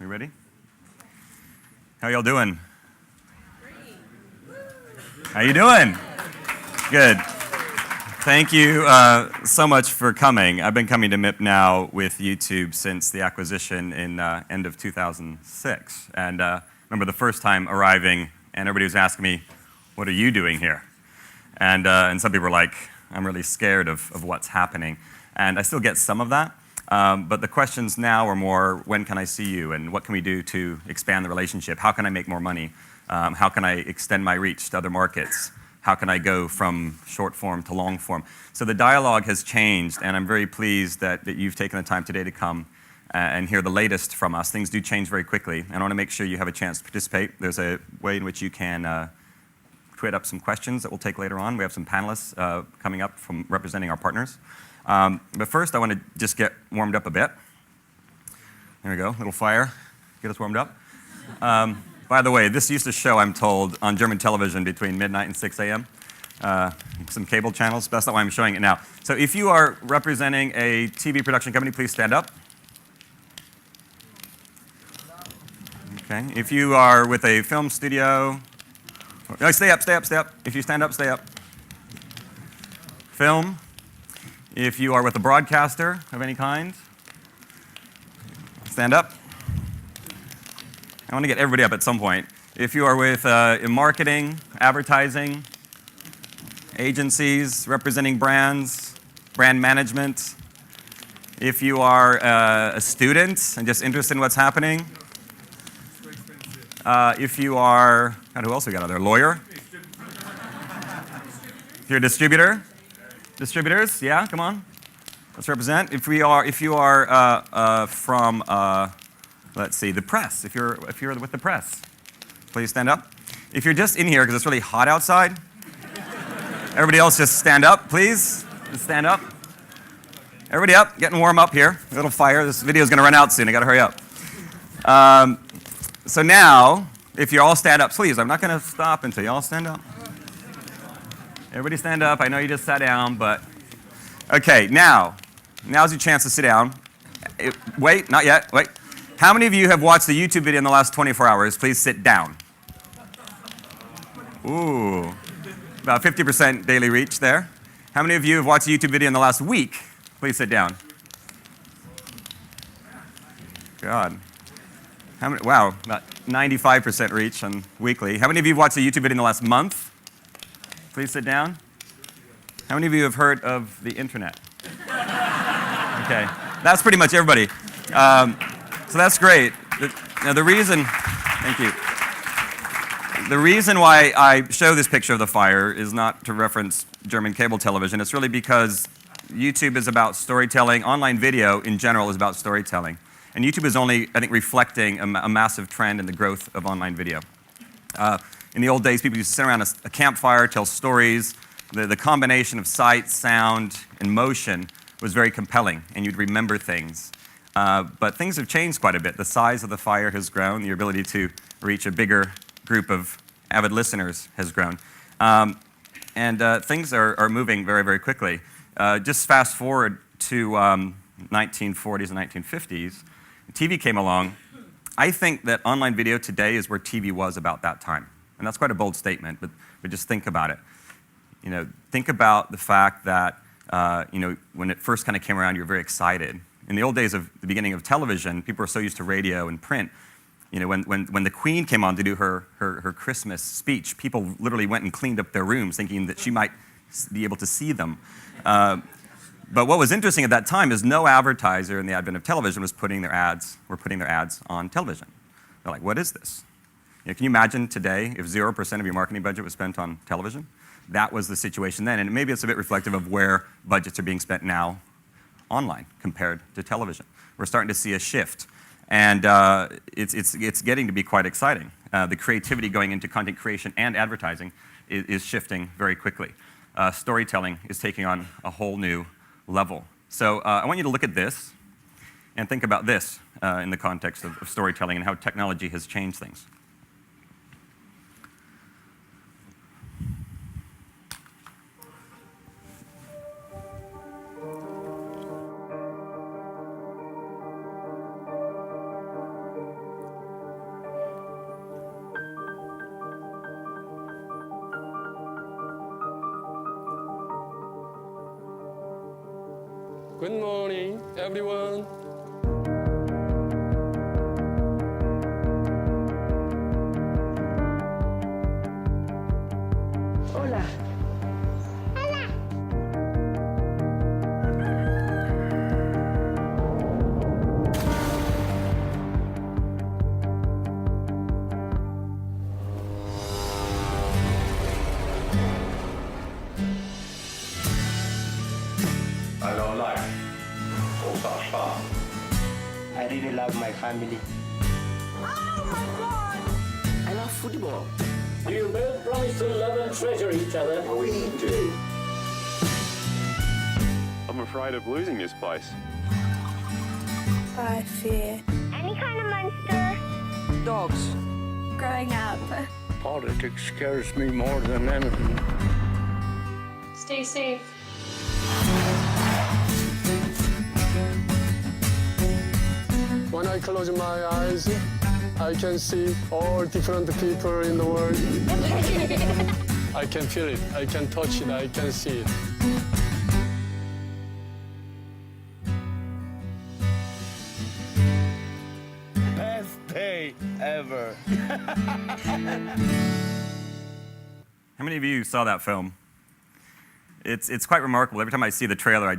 You ready? How y'all doing? How you doing? Good. Thank you so much for coming. I've been coming to MIP now with YouTube since the acquisition in end of 2006. And remember the first time arriving, and everybody was asking me, what are you doing here? And some people were like, I'm really scared of what's happening. And I still get some of that. But the questions now are more, when can I see you? And what can we do to expand the relationship? How can I make more money? How can I extend my reach to other markets? How can I go from short form to long form? So the dialogue has changed, and I'm very pleased that you've taken the time today to come and hear the latest from us. Things do change very quickly, and I want to make sure you have a chance to participate. There's a way in which you can tweet up some questions that we'll take later on. We have some panelists coming up from representing our partners. But first, I want to just get warmed up a bit. There we go, little fire, get us warmed up. By the way, this used to show, I'm told, on German television between midnight and 6 a.m. Some cable channels, that's not why I'm showing it now. So if you are representing a TV production company, please stand up. Okay, if you are with a film studio, no, stay up, stay up, stay up. If you stand up, stay up. Film. If you are with a broadcaster of any kind, stand up. I want to get everybody up at some point. If you are with in marketing, advertising, agencies, representing brands, brand management, if you are a student and just interested in what's happening, if you are, God, who else we got out there? Lawyer? If you're a distributor, distributors, yeah, come on, let's represent. If you are from let's see, the press. If you're with the press, please stand up. If you're just in here because it's really hot outside, everybody else just stand up, please. Just stand up. Everybody up, getting warm up here. A little fire. This video is going to run out soon. I got to hurry up. So now, if you all stand up, please. I'm not going to stop until you all stand up. Everybody stand up. I know you just sat down, but okay. Now's your chance to sit down. Wait, not yet. Wait. How many of you have watched the YouTube video in the last 24 hours? Please sit down. Ooh, about 50% daily reach there. How many of you have watched a YouTube video in the last week? Please sit down. God. How many? Wow, about 95% reach on weekly. How many of you have watched a YouTube video in the last month? Please sit down. How many of you have heard of the internet? Okay, that's pretty much everybody. So that's great. Now the reason, thank you. The reason why I show this picture of the fire is not to reference German cable television. It's really because YouTube is about storytelling. Online video in general is about storytelling. And YouTube is only, I think, reflecting a massive trend in the growth of online video. In the old days, people used to sit around a campfire, tell stories. The combination of sight, sound, and motion was very compelling, and you'd remember things. But things have changed quite a bit. The size of the fire has grown. The ability to reach a bigger group of avid listeners has grown. And things are moving very, very quickly. Just fast forward to 1940s and 1950s. TV came along. I think that online video today is where TV was about that time. And that's quite a bold statement, but just think about it. You know, think about the fact that when it first kind of came around, you were very excited. In the old days of the beginning of television, people were so used to radio and print. You know, when the Queen came on to do her Christmas speech, people literally went and cleaned up their rooms thinking that she might be able to see them. But what was interesting at that time is no advertiser in the advent of television was putting their ads on television. They're like, what is this? You know, can you imagine today if 0% of your marketing budget was spent on television? That was the situation then, and maybe it's a bit reflective of where budgets are being spent now online compared to television. We're starting to see a shift, and it's getting to be quite exciting. The creativity going into content creation and advertising is shifting very quickly. Storytelling is taking on a whole new level. So I want you to look at this and think about this in the context of storytelling and how technology has changed things. Good morning, everyone. Hola. I love life. Full stop spa. I really love my family. I love football. You both promise to love and treasure each other. We do. I'm afraid of losing this place. I fear Any kind of monster. Dogs. growing up. Politics scares me more than anything. Stay safe. When I close my eyes, I can see all different people in the world. I can feel it, I can touch it, I can see it. Best day ever. How many of you saw that film? It's quite remarkable. Every time I see the trailer, I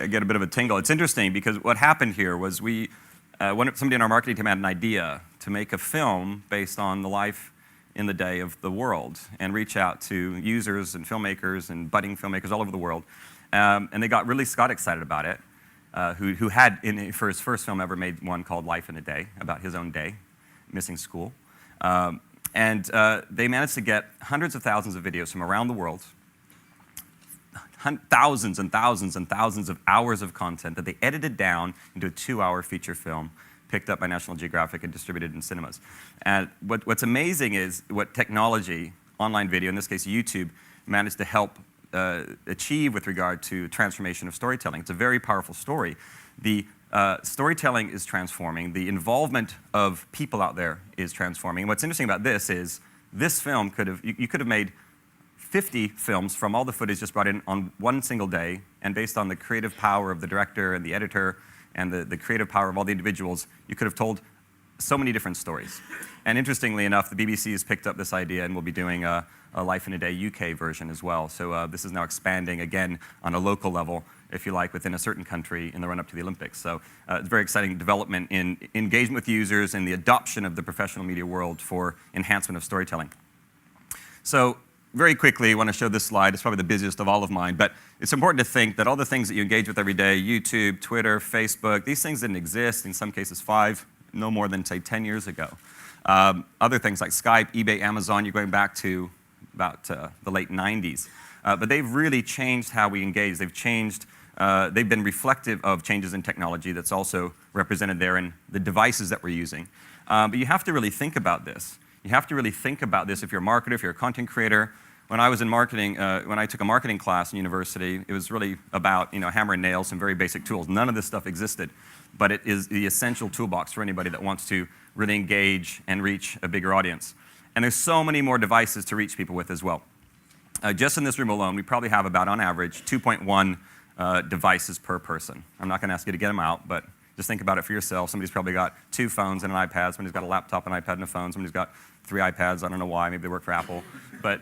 get a bit of a tingle. It's interesting because what happened here was somebody in our marketing team had an idea to make a film based on the life in the day of the world and reach out to users and filmmakers and budding filmmakers all over the world. And they got Ridley Scott excited about it, who had, for his first film ever, made one called Life in a Day, about his own day, missing school. And they managed to get hundreds of thousands of videos from around the world, thousands and thousands and thousands of hours of content that they edited down into a 2-hour feature film picked up by National Geographic and distributed in cinemas. And what's amazing is what technology, online video, in this case YouTube, managed to help achieve with regard to transformation of storytelling. It's a very powerful story. The storytelling is transforming. The involvement of people out there is transforming. And what's interesting about this is this film you could have made 50 films from all the footage just brought in on one single day, and based on the creative power of the director and the editor and the creative power of all the individuals, you could have told so many different stories. And interestingly enough, the BBC has picked up this idea and will be doing a Life in a Day UK version as well. So this is now expanding again on a local level, if you like, within a certain country in the run-up to the Olympics. So it's a very exciting development in engagement with users and the adoption of the professional media world for enhancement of storytelling. So very quickly, I want to show this slide. It's probably the busiest of all of mine, but it's important to think that all the things that you engage with every day, YouTube, Twitter, Facebook, these things didn't exist, in some cases no more than, say, 10 years ago. Other things like Skype, eBay, Amazon, you're going back to about the late 90s. But they've really changed how we engage. They've changed, they've been reflective of changes in technology that's also represented there in the devices that we're using. But you have to really think about this. You have to really think about this if you're a marketer, if you're a content creator. When I was in marketing, when I took a marketing class in university, it was really about hammer and nails, some very basic tools. None of this stuff existed, but it is the essential toolbox for anybody that wants to really engage and reach a bigger audience. And there's so many more devices to reach people with as well. Just in this room alone, we probably have about, on average, 2.1 devices per person. I'm not going to ask you to get them out, but just think about it for yourself. Somebody's probably got 2 phones and an iPad. Somebody's got a laptop, an iPad, and a phone. Somebody's got 3 iPads. I don't know why. Maybe they work for Apple. But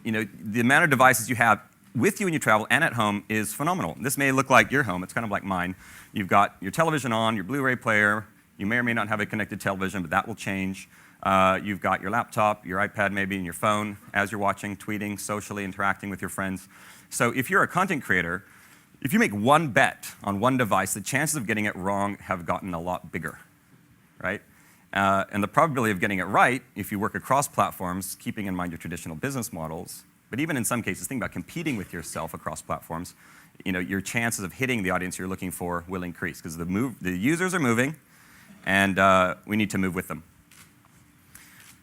the amount of devices you have with you when you travel and at home is phenomenal. This may look like your home. It's kind of like mine. You've got your television on, your Blu-ray player. You may or may not have a connected television, but that will change. You've got your laptop, your iPad maybe, and your phone as you're watching, tweeting, socially interacting with your friends. So if you're a content creator, if you make one bet on one device, the chances of getting it wrong have gotten a lot bigger, right? And the probability of getting it right, if you work across platforms, keeping in mind your traditional business models, but even in some cases, think about competing with yourself across platforms, your chances of hitting the audience you're looking for will increase because the users are moving, and we need to move with them.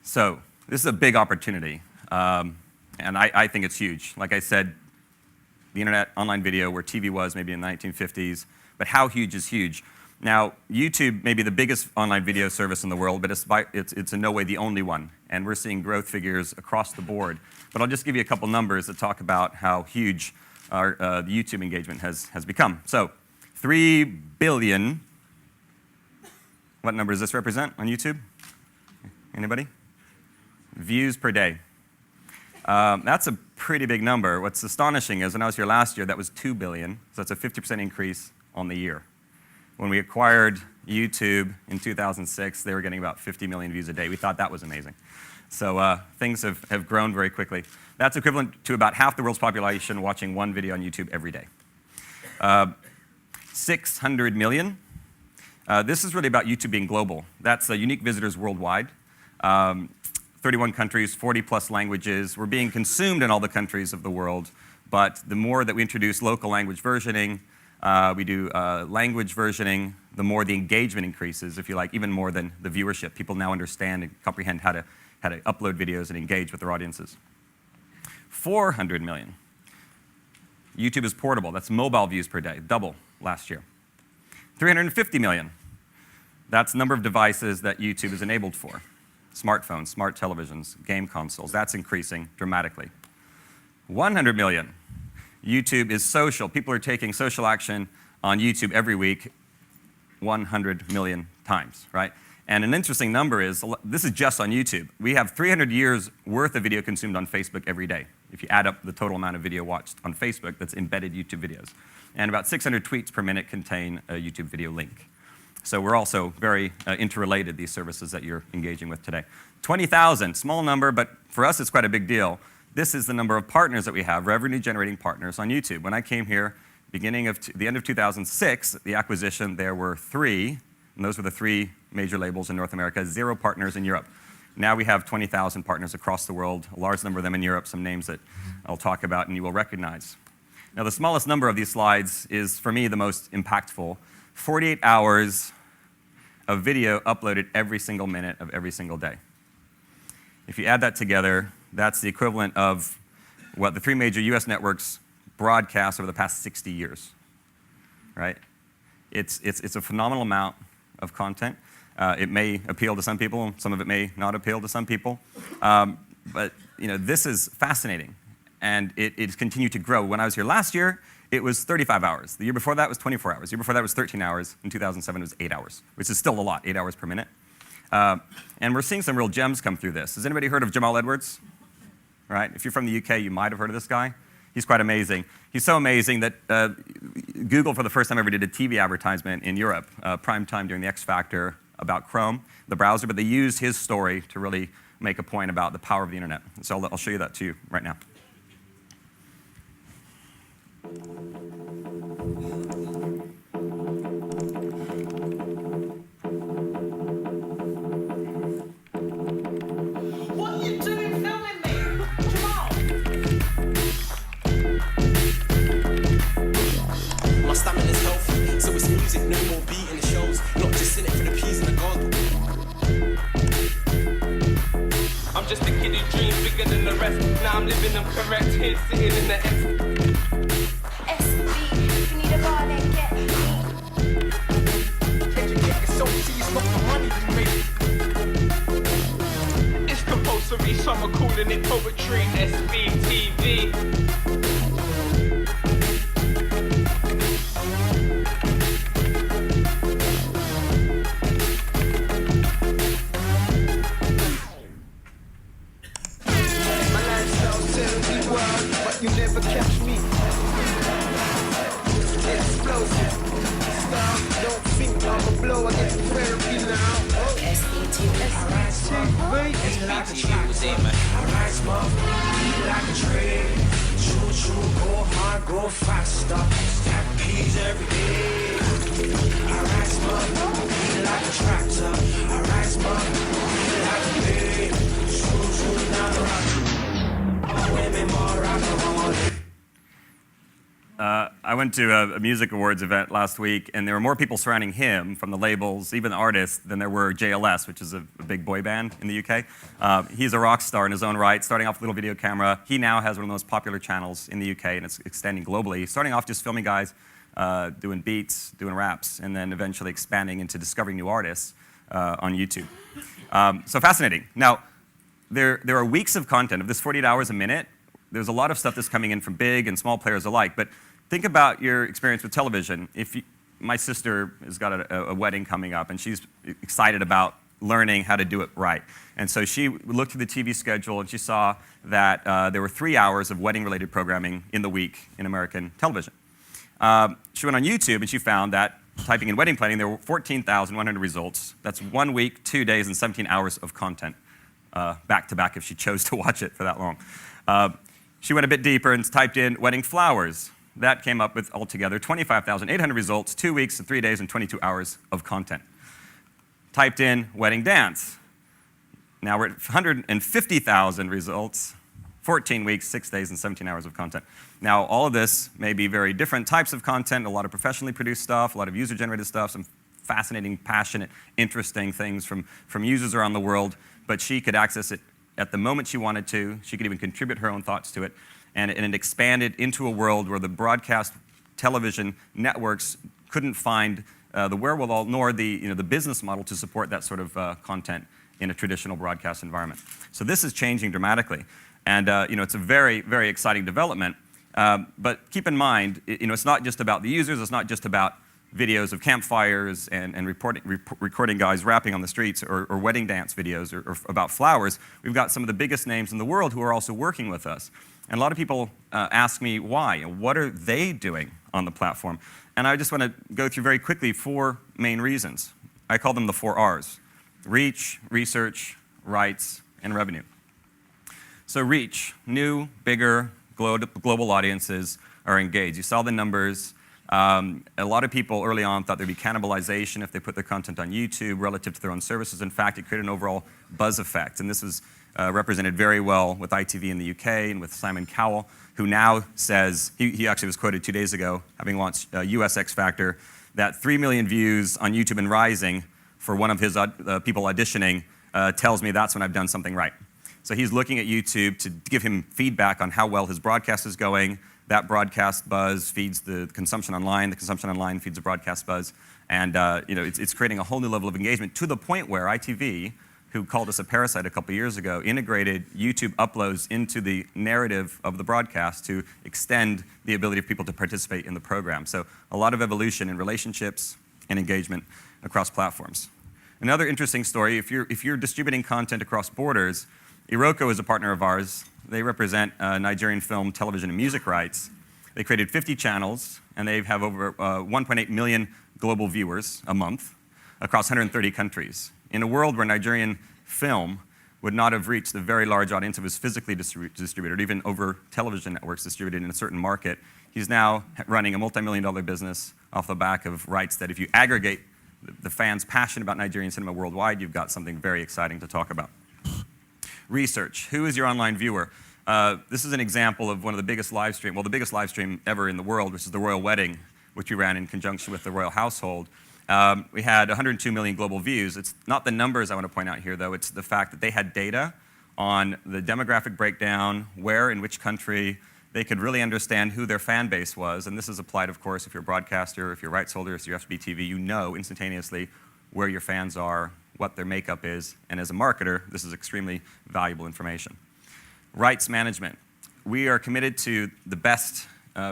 So this is a big opportunity, and I think it's huge. Like I said, the internet, online video, where TV was maybe in the 1950s, but how huge is huge? Now, YouTube may be the biggest online video service in the world, but it's in no way the only one, and we're seeing growth figures across the board. But I'll just give you a couple numbers that talk about how huge the YouTube engagement has become. So 3 billion, what number does this represent on YouTube? Anybody? Views per day. That's a pretty big number. What's astonishing is when I was here last year, that was 2 billion. So that's a 50% increase on the year. When we acquired YouTube in 2006, they were getting about 50 million views a day. We thought that was amazing. So things have grown very quickly. That's equivalent to about half the world's population watching one video on YouTube every day. 600 million. This is really about YouTube being global. That's unique visitors worldwide. 31 countries, 40+ languages. We're being consumed in all the countries of the world, but the more that we introduce local language versioning, we do language versioning, the more the engagement increases, if you like, even more than the viewership. People now understand and comprehend how to upload videos and engage with their audiences. 400 million. YouTube is portable. That's mobile views per day, double last year. 350 million. That's the number of devices that YouTube is enabled for. Smartphones, smart televisions, game consoles. That's increasing dramatically. 100 million. YouTube is social. People are taking social action on YouTube every week 100 million times, right? And an interesting number is, this is just on YouTube. We have 300 years worth of video consumed on Facebook every day, if you add up the total amount of video watched on Facebook that's embedded YouTube videos. And about 600 tweets per minute contain a YouTube video link. So we're also very interrelated, these services that you're engaging with today. 20,000, small number, but for us it's quite a big deal. This is the number of partners that we have, revenue-generating partners on YouTube. When I came here, beginning of the end of 2006, the acquisition, there were 3, and those were the 3 major labels in North America, 0 partners in Europe. Now we have 20,000 partners across the world, a large number of them in Europe, some names that I'll talk about and you will recognize. Now the smallest number of these slides is, for me, the most impactful. 48 hours of video uploaded every single minute of every single day. If you add that together, that's the equivalent of what the 3 major US networks broadcast over the past 60 years, right? It's a phenomenal amount of content. It may appeal to some people, some of it may not appeal to some people. But this is fascinating, and it's continued to grow. When I was here last year, it was 35 hours. The year before that was 24 hours. The year before that was 13 hours. In 2007, it was 8 hours, which is still a lot, 8 hours per minute. And we're seeing some real gems come through this. Has anybody heard of Jamal Edwards? Right? If you're from the UK, you might have heard of this guy. He's quite amazing. He's so amazing that Google, for the first time ever, did a TV advertisement in Europe, prime time during the X Factor, about Chrome, the browser, but they used his story to really make a point about the power of the internet. So I'll show you that to you right now. What are you doing filming me? Jamal! My stamina's healthy, so it's music, no more beat in the shows. Not just in it for the peas and the gold. I'm just a kid who dreams bigger than the rest. Now I'm living them correct here, sitting in the SB, if you need a bar, then get me. Educated so it's not the money we make. It's compulsory, some are calling it poetry. SBTV. My lifestyle's terribly wild, but you never catch me. Explosive. Style, don't think I'm a blow, I get therapy now. SBTV was in my rise, mom, be like a train. Choo choo, go hard, go faster. Stack peas every day. I rise, mom, be like a tractor. I rise, mom, be like a babe. Choo choo, now the rock. Women more alcohol. I went to a music awards event last week, and there were more people surrounding him from the labels, even the artists, than there were JLS, which is a big boy band in the UK. He's a rock star in his own right, starting off with a little video camera. He now has one of the most popular channels in the UK, and it's extending globally. Starting off just filming guys doing beats, doing raps, and then eventually expanding into discovering new artists on YouTube. So fascinating. Now, there are weeks of content. Of this 48 hours a minute, there's a lot of stuff that's coming in from big and small players alike. But think about your experience with television. My sister has got a wedding coming up, and she's excited about learning how to do it right. And so she looked at the TV schedule, and she saw that there were 3 hours of wedding-related programming in the week in American television. She went on YouTube, and she found that typing in wedding planning, there were 14,100 results. That's 1 week, 2 days, and 17 hours of content, back to back if she chose to watch it for that long. She went a bit deeper and typed in wedding flowers. That came up with altogether 25,800 results, 2 weeks and 3 days and 22 hours of content. Typed in wedding dance. Now we're at 150,000 results, 14 weeks, 6 days, and 17 hours of content. Now, all of this may be very different types of content, a lot of professionally produced stuff, a lot of user-generated stuff, some fascinating, passionate, interesting things from users around the world, but she could access it at the moment she wanted to. She could even contribute her own thoughts to it, and it expanded into a world where the broadcast television networks couldn't find the wherewithal nor the business model to support that sort of content in a traditional broadcast environment. So this is changing dramatically, and it's a very, very exciting development. But keep in mind, it's not just about the users. It's not just about videos of campfires and recording guys rapping on the streets or wedding dance videos or about flowers. We've got some of the biggest names in the world who are also working with us. And a lot of people ask me why. What are they doing on the platform? And I just want to go through very quickly 4 main reasons. I call them the 4 R's: reach, research, rights, and revenue. So reach, new, bigger, global audiences are engaged. You saw the numbers. A lot of people early on thought there'd be cannibalization if they put their content on YouTube relative to their own services. In fact, it created an overall buzz effect. And this was represented very well with ITV in the UK and with Simon Cowell, who now says, he actually was quoted 2 days ago, having launched US X Factor, that 3 million views on YouTube and rising for one of his people auditioning tells me that's when I've done something right. So he's looking at YouTube to give him feedback on how well his broadcast is going. That broadcast buzz feeds the consumption online. The consumption online feeds the broadcast buzz. And it's creating a whole new level of engagement to the point where ITV, who called us a parasite a couple years ago, integrated YouTube uploads into the narrative of the broadcast to extend the ability of people to participate in the program. So a lot of evolution in relationships and engagement across platforms. Another interesting story, if you're distributing content across borders, Iroko is a partner of ours. They represent Nigerian film, television, and music rights. They created 50 channels, and they have over 1.8 million global viewers a month across 130 countries. In a world where Nigerian film would not have reached the very large audience it was physically distributed, even over television networks distributed in a certain market, he's now running a multi-million-dollar business off the back of rights that if you aggregate the fans passionate about Nigerian cinema worldwide, you've got something very exciting to talk about. Research. Who is your online viewer? This is an example of one of the biggest live stream, well, the biggest live stream ever in the world, which is the royal wedding, which we ran in conjunction with the royal household. We had 102 million global views. It's not the numbers I want to point out here, though. It's the fact that they had data on the demographic breakdown, where, in which country. They could really understand who their fan base was. And this is applied, of course, if you're a broadcaster, if you're rights holder, if you're FB TV, you know instantaneously where your fans are, what their makeup is, and as a marketer, this is extremely valuable information. Rights management. We are committed to the best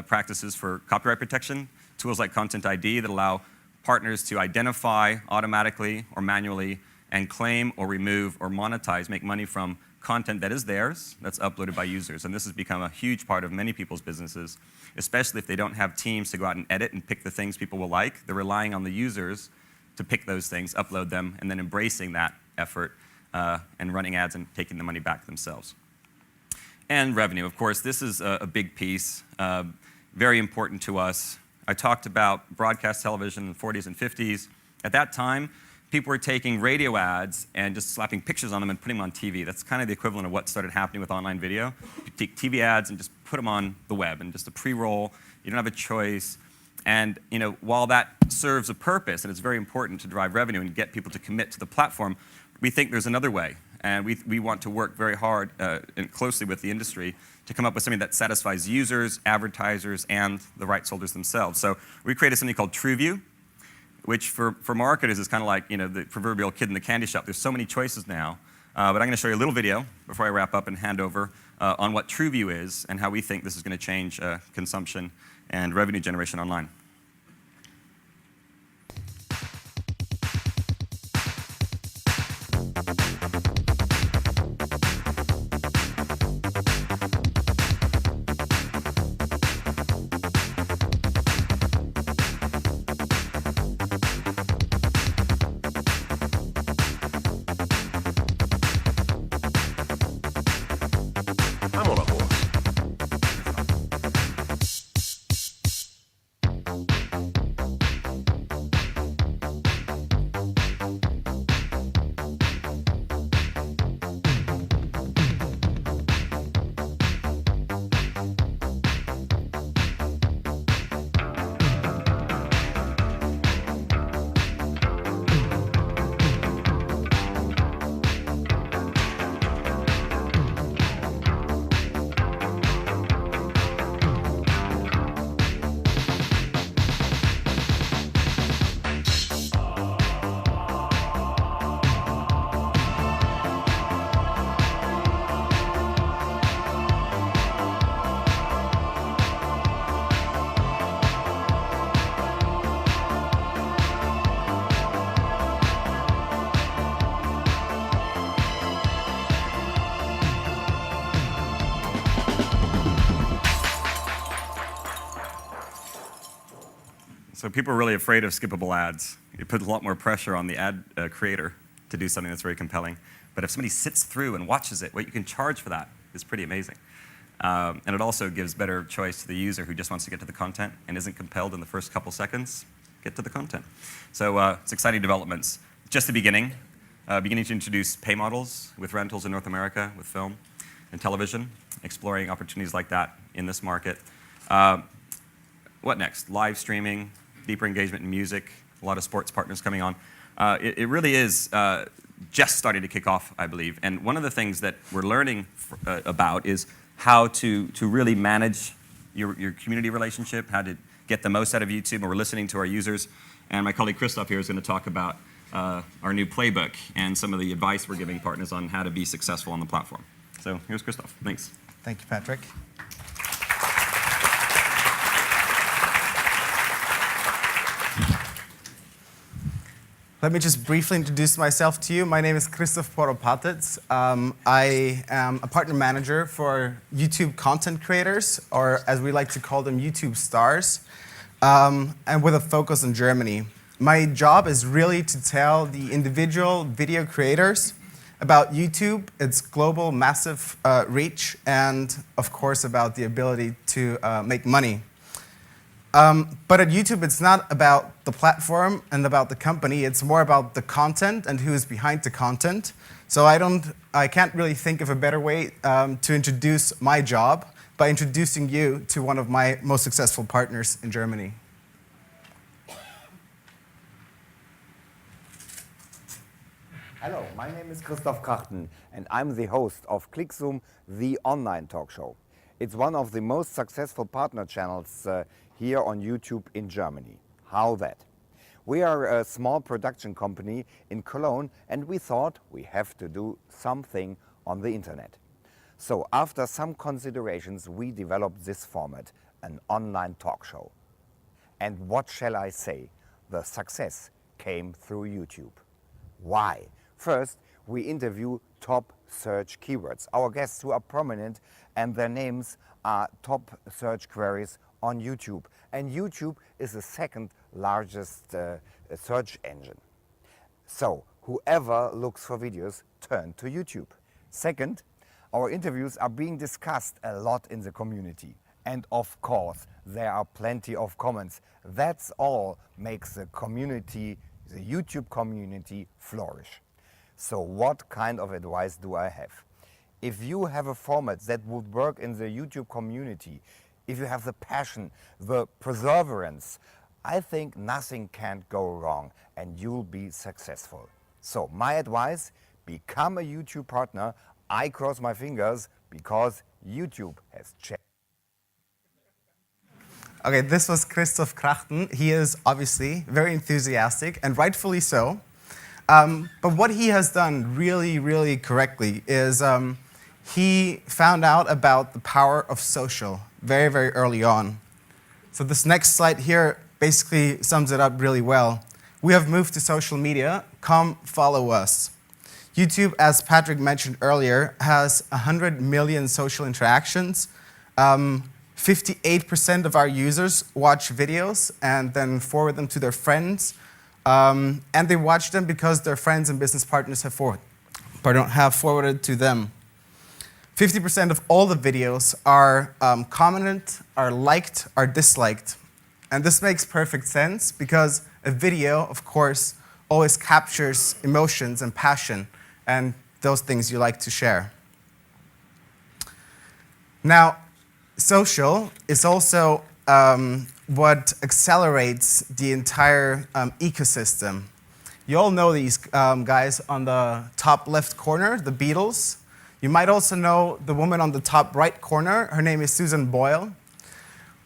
practices for copyright protection, tools like Content ID that allow partners to identify automatically or manually and claim or remove or monetize, make money from content that is theirs, that's uploaded by users. And this has become a huge part of many people's businesses, especially if they don't have teams to go out and edit and pick the things people will like. They're relying on the users to pick those things, upload them, and then embracing that effort and running ads and taking the money back themselves. And revenue, of course, this is a big piece, very important to us. I talked about broadcast television in the 40s and 50s. At that time, people were taking radio ads and just slapping pictures on them and putting them on TV. That's kind of the equivalent of what started happening with online video. You take TV ads and just put them on the web and just a pre-roll. You don't have a choice. And while that serves a purpose, and it's very important to drive revenue and get people to commit to the platform, we think there's another way. And we want to work very hard and closely with the industry to come up with something that satisfies users, advertisers, and the rights holders themselves. So we created something called TrueView, which for marketers is kind of like the proverbial kid in the candy shop. There's so many choices now. But I'm going to show you a little video before I wrap up and hand over on what TrueView is and how we think this is going to change consumption and revenue generation online. I'm on a horse. So people are really afraid of skippable ads. It puts a lot more pressure on the ad creator to do something that's very compelling. But if somebody sits through and watches it, what you can charge for that is pretty amazing. And it also gives better choice to the user who just wants to get to the content and isn't compelled in the first couple seconds. Get to the content. So it's exciting developments. Just the beginning. Beginning to introduce pay models with rentals in North America, with film and television, exploring opportunities like that in this market. What next? Live streaming, deeper engagement in music, a lot of sports partners coming on. It really is just starting to kick off, I believe. And one of the things that we're learning about is how to really manage your community relationship, how to get the most out of YouTube. And we're listening to our users. And my colleague Christoph here is going to talk about our new playbook and some of the advice we're giving partners on how to be successful on the platform. So here's Christoph. Thanks. Thank you, Patrick. Let me just briefly introduce myself to you. My name is Christoph Poropatec. I am a partner manager for YouTube content creators, or as we like to call them, YouTube stars, and with a focus on Germany. My job is really to tell the individual video creators about YouTube, its global massive reach, and of course about the ability to make money. But at YouTube, it's not about the platform and about the company. It's more about the content and who is behind the content. So I can't really think of a better way to introduce my job by introducing you to one of my most successful partners in Germany. Hello, my name is Christoph Krachten, and I'm the host of ClickZoom, the online talk show. It's one of the most successful partner channels here on YouTube in Germany. How that? We are a small production company in Cologne, and we thought we have to do something on the internet. So after some considerations, we developed this format, an online talk show. And what shall I say? The success came through YouTube. Why? First, we interview top search keywords. Our guests who are prominent and their names are top search queries on YouTube. And YouTube is the second largest search engine. So whoever looks for videos, turn to YouTube. Second, our interviews are being discussed a lot in the community. And of course, there are plenty of comments. That's all makes the community, the YouTube community, flourish. So what kind of advice do I have? If you have a format that would work in the YouTube community, if you have the passion, the perseverance, I think nothing can go wrong and you'll be successful. So my advice, become a YouTube partner. I cross my fingers because YouTube has changed. Okay, this was Christoph Krachten. He is obviously very enthusiastic, and rightfully so. But what he has done really, really correctly is he found out about the power of social very, very early on. So this next slide here basically sums it up really well. We have moved to social media. Come follow us. YouTube, as Patrick mentioned earlier, has 100 million social interactions. 58% of our users watch videos and then forward them to their friends. And they watch them because their friends and business partners have forwarded to them. 50% of all the videos are commented, are liked, are disliked. And this makes perfect sense because a video, of course, always captures emotions and passion and those things you like to share. Now, social is also what accelerates the entire ecosystem. You all know these guys on the top left corner, the Beatles. You might also know the woman on the top right corner. Her name is Susan Boyle.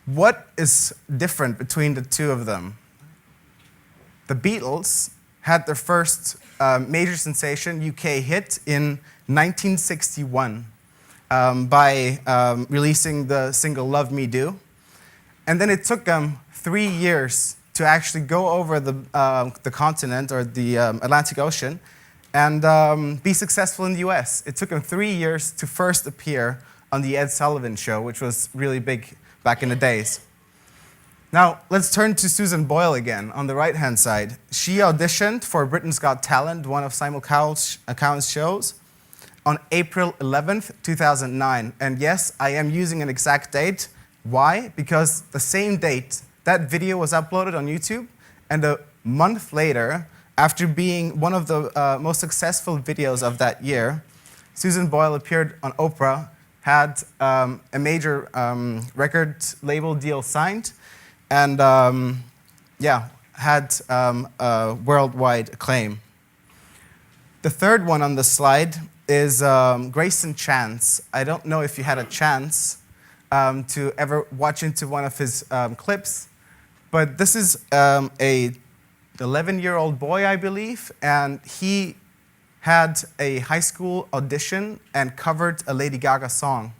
What is different between the two of them? The Beatles had their first major sensation UK hit in 1961 by releasing the single Love Me Do. And then it took them 3 years to actually go over the continent or the Atlantic Ocean and be successful in the US. It took them 3 years to first appear on the Ed Sullivan Show, which was really big back in the days. Now, let's turn to Susan Boyle again on the right-hand side. She auditioned for Britain's Got Talent, one of Simon Cowell's shows, on April 11th, 2009. And yes, I am using an exact date. Why? Because the same date, that video was uploaded on YouTube, and a month later, after being one of the most successful videos of that year, Susan Boyle appeared on Oprah, had a major record label deal signed, and had worldwide acclaim. The third one on the slide is Grayson Chance. I don't know if you had a chance to ever watch into one of his clips, but this is a 11-year-old boy, I believe, and he had a high school audition and covered a Lady Gaga song.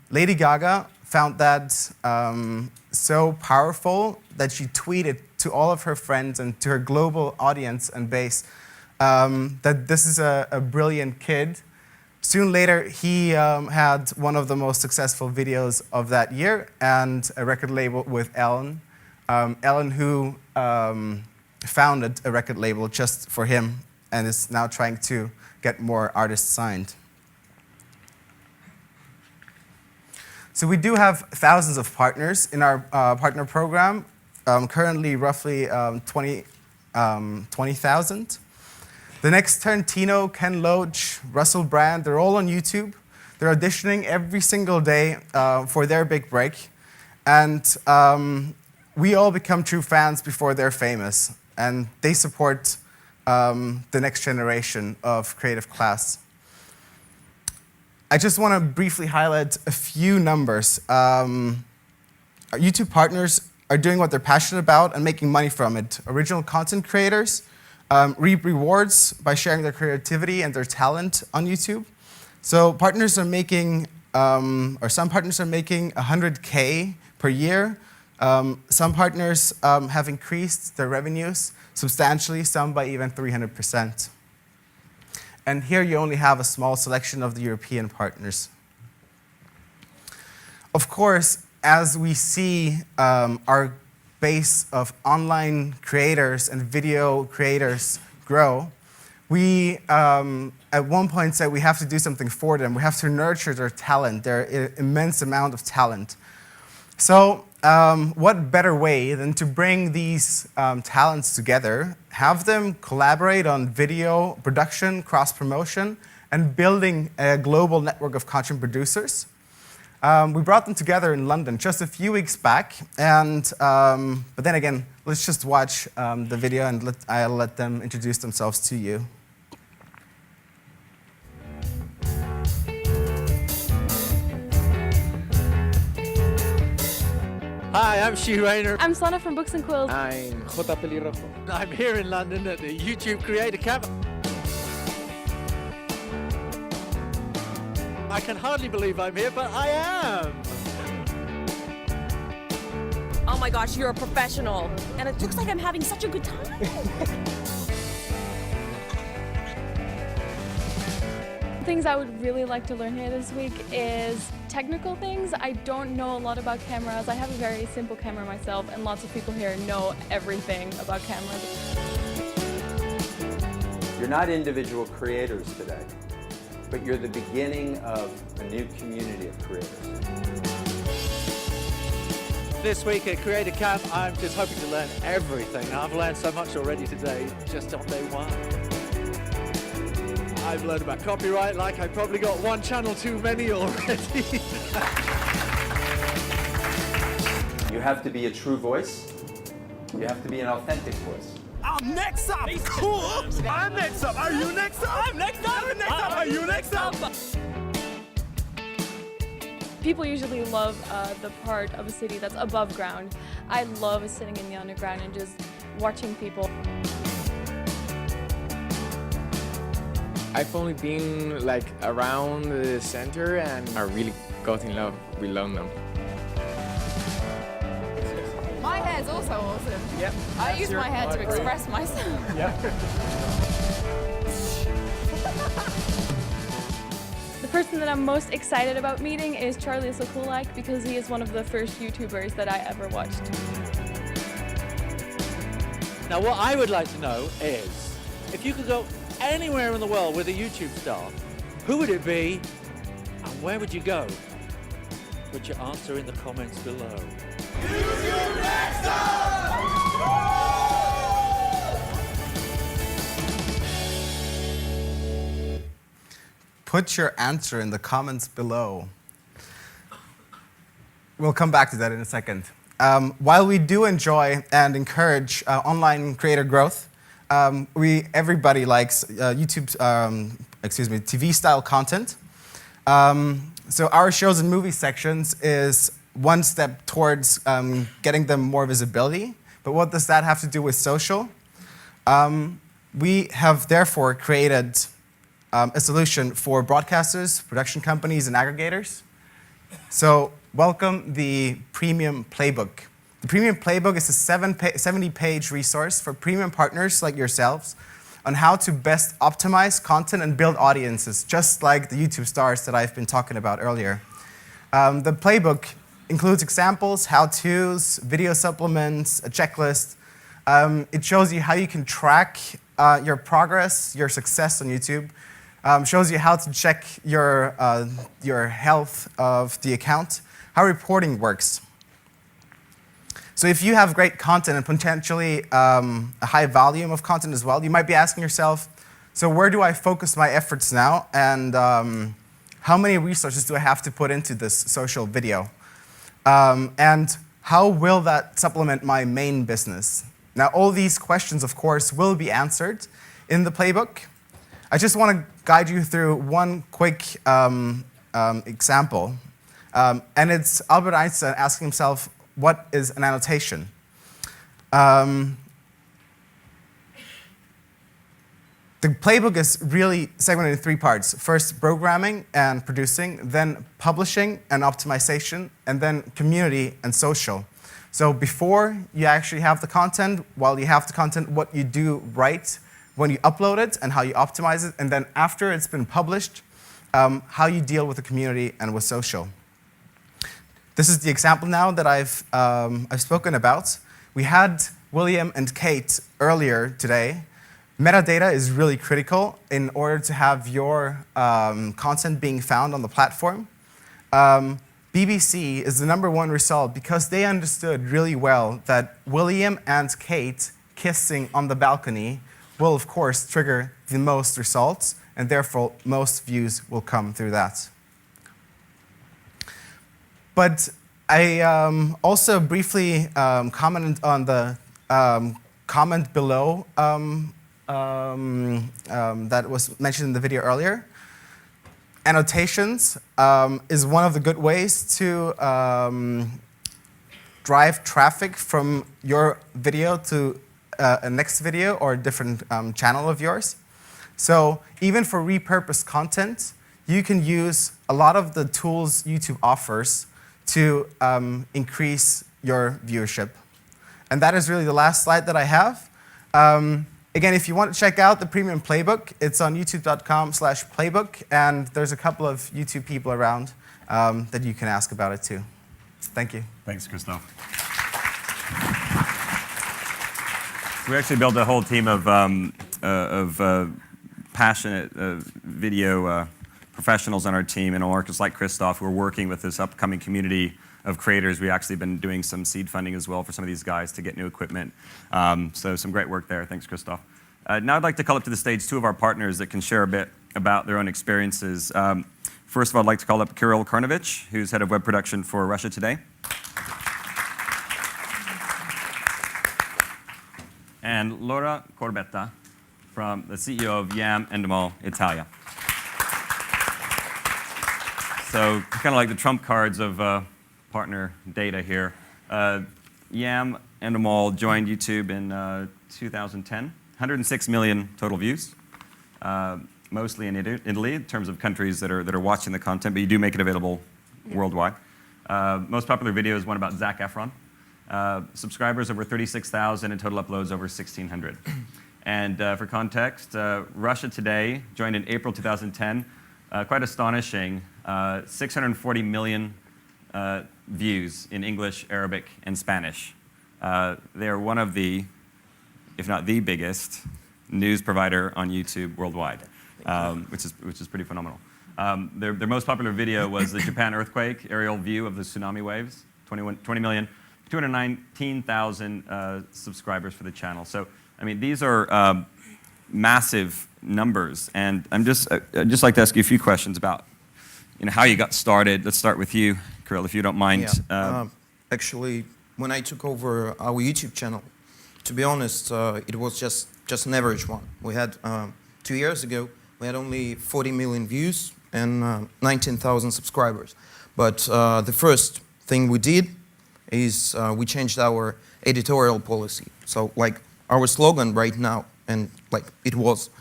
Lady Gaga found that so powerful that she tweeted to all of her friends and to her global audience and base that this is a brilliant kid. Soon later, he had one of the most successful videos of that year and a record label with Ellen. Ellen, who founded a record label just for him and is now trying to get more artists signed. So we do have thousands of partners in our partner program, currently roughly 20,000. The next Tarantino, Ken Loach, Russell Brand, they're all on YouTube. They're auditioning every single day for their big break. And we all become true fans before they're famous. And they support the next generation of creative class. I just want to briefly highlight a few numbers. Our YouTube partners are doing what they're passionate about and making money from it. Original content creators reap rewards by sharing their creativity and their talent on YouTube. So partners are making, or some partners are making 100K per year. Some partners have increased their revenues substantially, some by even 300%. And here you only have a small selection of the European partners. Of course, as we see our base of online creators and video creators grow, we at one point said we have to do something for them. We have to nurture their talent, their immense amount of talent. So what better way than to bring these talents together, have them collaborate on video production, cross-promotion, and building a global network of content producers. We brought them together in London just a few weeks back, and but then again, let's just watch the video and I'll let them introduce themselves to you. Hi, I'm Stu Rayner. I'm Sana from Books and Quills. I'm J. Pelirrojo. I'm here in London at the YouTube Creator Camp. I can hardly believe I'm here, but I am. Oh my gosh, you're a professional. And it looks like I'm having such a good time. Things I would really like to learn here this week is technical things. I don't know a lot about cameras. I have a very simple camera myself, and lots of people here know everything about cameras. You're not individual creators today, but you're the beginning of a new community of creators. This week at Creator Camp, I'm just hoping to learn everything. I've learned so much already today, just on day one. I've learned about copyright like I probably got one channel too many already. You have to be a true voice. You have to be an authentic voice. I'm next up! Cool! I'm next up! Are you next up? I'm next up! I'm next up! Are you next up? People usually love the part of a city that's above ground. I love sitting in the underground and just watching people. I've only been like around the center and I really got in love with London. My hair's also awesome. Yep. I use my hair to express myself. The person that I'm most excited about meeting is Charlie Sokulak because he is one of the first YouTubers that I ever watched. Now what I would like to know is, if you could go anywhere in the world with a YouTube star, who would it be and where would you go? Put your answer in the comments below. Put your answer in the comments below. We'll come back to that in a second. While we do enjoy and encourage online creator growth, everybody likes TV-style content. So our shows and movie sections is one step towards getting them more visibility. But what does that have to do with social? We have therefore created a solution for broadcasters, production companies, and aggregators. So welcome the Premium Playbook. The Premium Playbook is a 70-page resource for premium partners like yourselves on how to best optimize content and build audiences, just like the YouTube stars that I've been talking about earlier. The playbook includes examples, how-tos, video supplements, a checklist. It shows you how you can track your progress, your success on YouTube. Shows you how to check your health of the account, how reporting works. So if you have great content and potentially a high volume of content as well, you might be asking yourself, so where do I focus my efforts now, and how many resources do I have to put into this social video? And how will that supplement my main business? Now, all these questions, of course, will be answered in the playbook. I just want to guide you through one quick example. And it's Albert Einstein asking himself, what is an annotation? The playbook is really segmented in three parts. First, programming and producing, then publishing and optimization, and then community and social. So before you actually have the content, while you have the content, what you do right when you upload it and how you optimize it, and then after it's been published, how you deal with the community and with social. This is the example now that I've spoken about. We had William and Kate earlier today. Metadata is really critical in order to have your content being found on the platform. BBC is the #1 result because they understood really well that William and Kate kissing on the balcony will, of course, trigger the most results, and therefore most views will come through that. But I also briefly commented on the comment below that was mentioned in the video earlier. Annotations is one of the good ways to drive traffic from your video to a next video or a different channel of yours. So even for repurposed content, you can use a lot of the tools YouTube offers to increase your viewership. And that is really the last slide that I have. Again, if you want to check out the premium playbook, it's on youtube.com/playbook, and there's a couple of YouTube people around that you can ask about it too. Thank you. Thanks, Christoph. We actually built a whole team of passionate video professionals on our team, and workers like Christoph who are working with this upcoming community of creators. We've actually been doing some seed funding as well for some of these guys to get new equipment. So some great work there. Thanks, Christoph. Now I'd like to call up to the stage two of our partners that can share a bit about their own experiences. First of all, I'd like to call up Kirill Karnovich, who's head of web production for Russia Today. And Laura Corbetta, from the CEO of Yam Endemol Italia. So kind of like the trump cards of partner data here. Yam Endemol joined YouTube in 2010. 106 million total views, mostly in Italy in terms of countries that are watching the content, but you do make it available worldwide. Most popular video is one about Zac Efron. Subscribers over 36,000 and total uploads over 1,600. And for context, Russia Today joined in April 2010. Quite astonishing, 640 million views in English, Arabic, and Spanish. They are one of the, if not the biggest, news provider on YouTube worldwide, which is pretty phenomenal. Their most popular video was the Japan earthquake aerial view of the tsunami waves. 20 million, 219,000 subscribers for the channel. So, I mean, these are massive numbers, and I'd just like to ask you a few questions about, how you got started. Let's start with you, Kirill, if you don't mind. Yeah. Actually, when I took over our YouTube channel, to be honest, it was just an average one. We had 2 years ago, we had only 40 million views and 19,000 subscribers. But the first thing we did is we changed our editorial policy. So, like, our slogan right now, and like it was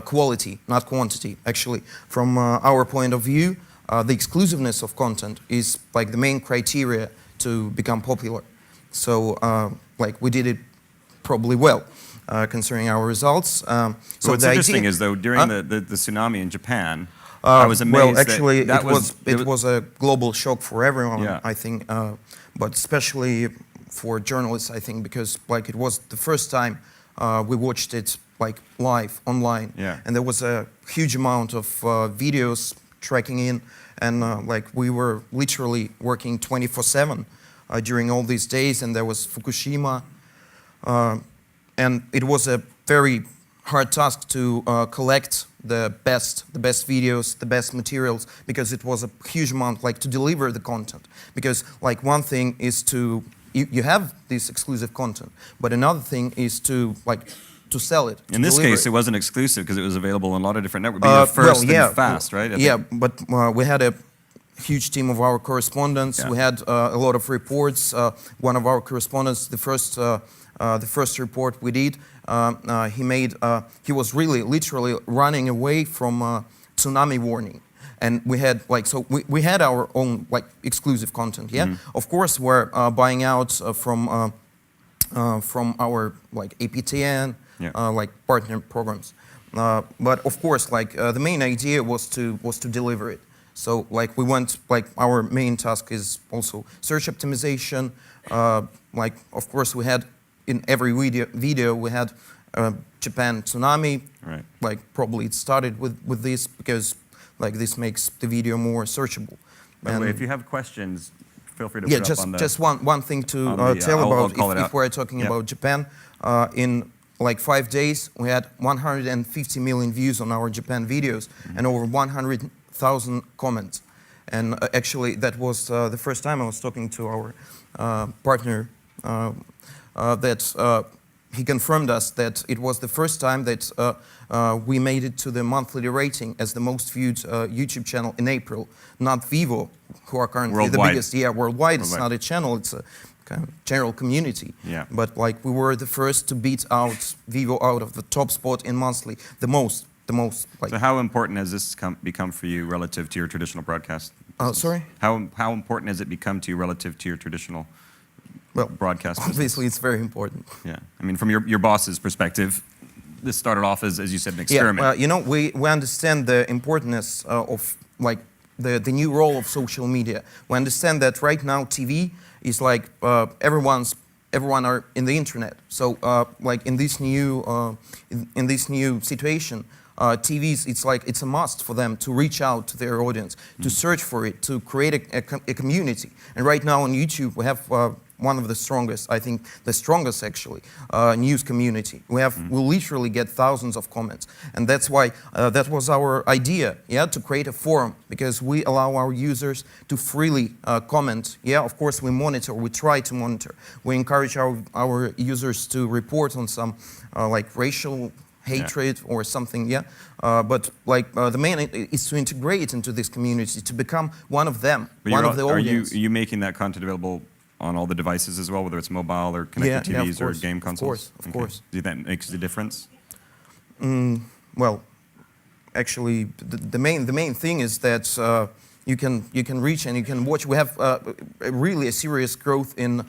quality, not quantity. Actually, from our point of view, the exclusiveness of content is like the main criteria to become popular. So, like, we did it probably well, considering our results. So what's interesting is, though, during the tsunami in Japan, I was amazed. Well, actually, it was a global shock for everyone, yeah. I think, but especially for journalists, I think, because like it was the first time we watched it like live online, yeah. And there was a huge amount of videos tracking in, and like we were literally working 24/7 during all these days, and there was Fukushima, and it was a very hard task to collect the best videos, the best materials, because it was a huge amount, like, to deliver the content. Because, like, one thing is to, you have this exclusive content, but another thing is to, like, to sell it. In this case, it wasn't exclusive because it was available on a lot of different networks. But first and fast, right? But we had a huge team of our correspondents. Yeah. We had a lot of reports. One of our correspondents, the first report we did, he was really literally running away from tsunami warning, and we had like we had our own like exclusive content. Yeah, mm-hmm. Of course we're buying out from our like APTN, yeah. Like partner programs, but of course like the main idea was to deliver it. So like we went, like our main task is also search optimization. Like of course we had in every video we had Japan tsunami. Right. Like probably it started with this because like this makes the video more searchable. By the way, if you have questions, feel free to put up on the... just one thing to tell about if we're talking about Japan. In like 5 days, we had 150 million views on our Japan videos, mm-hmm. and over 100,000 comments. And actually, that was the first time I was talking to our partner that he confirmed us that it was the first time that we made it to the monthly rating as the most viewed YouTube channel in April, not Vivo, who are currently the biggest. Yeah, worldwide. It's not a channel, it's a kind of general community. Yeah. But like we were the first to beat out Vivo out of the top spot in monthly, the most. Like, so how important has this become for you relative to your traditional broadcast? Sorry? How important has it become to you relative to your traditional broadcast business? Obviously, it's very important. Yeah. I mean, from your boss's perspective, this started off as you said, an experiment. Yeah, you know, we understand the importance of like the new role of social media. We understand that right now TV is like everyone are in the internet. So like in this new situation, TVs, it's a must for them to reach out to their audience, to search for it, to create a community. And right now on YouTube, we have one of the strongest, I think the strongest actually, news community. We literally get thousands of comments. And that's why, that was our idea, yeah, to create a forum, because we allow our users to freely comment. Yeah, of course we monitor, we try to monitor. We encourage our users to report on some like racial hatred or something, yeah. But like the main is to integrate into this community, to become one of them, one of the audience. Are you making that content available on all the devices as well, whether it's mobile or connected TVs or game consoles? Of course. Do you think that makes a difference? Well, actually, the main thing is that you can reach and you can watch. We have really a serious growth in